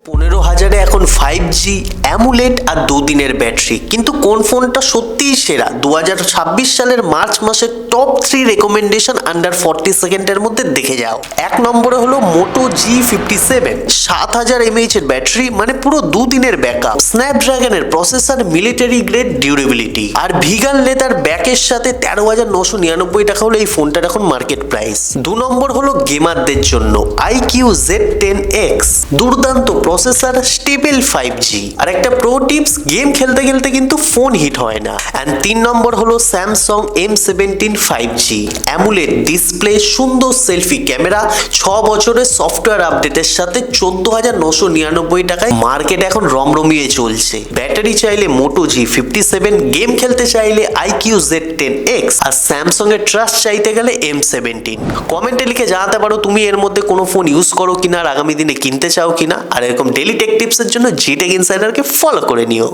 15,000-এ এখন 5G amulet আর দুদিনের battery, কিন্তু কোন ফোনটা সত্যিই সেরা? 2026 সালের মার্চ মাসের টপ 3 রেকমেন্ডেশন আন্ডার 40 সেকেন্ডের মধ্যে দেখে যাও। এক নম্বরে হলো মোটো G57, 7000 mAh এর ব্যাটারি, মানে পুরো দুদিনের ব্যাকআপ, স্ন্যাপড্রাগনের প্রসেসর, মিলিটারি গ্রেড ডিউরেবিলিটি, আর ভিগান লেদার ব্যাকের সাথে 13,999 টাকা হলো এই ফোনটার এখন মার্কেট প্রাইস। 2 নম্বর হলো গেমারদের জন্য IQ Z10X, দুর্দান্ত প্রসেসর, স্টেবল 5G, আর একটা প্রো টিপস, গেম খেলতে খেলতে কিন্তু ফোন হিট হয় না। এন্ড 3 নম্বর হলো Samsung M17 5G, amulet display, সুন্দর সেলফি ক্যামেরা, 6 বছরের সফটওয়্যার আপডেটের সাথে 14,999 টাকায় মার্কেট এখন রমরমিয়ে চলছে। ব্যাটারি চাইলে মোটো G57, গেম খেলতে চাইলে IQ Z10X, আর স্যামসাং এর ট্রাস্ট চাইতে গেলে M17। কমেন্টে লিখে জানাতে পারো তুমি এর মধ্যে কোনো ফোন ইউজ করো কিনা, আর আগামী দিনে কিনতে চাও কিনা। আর এরকম ডেইলি টেক টিপসের জন্য জিটেক ইনসাইডারকে ফলো করে নিও।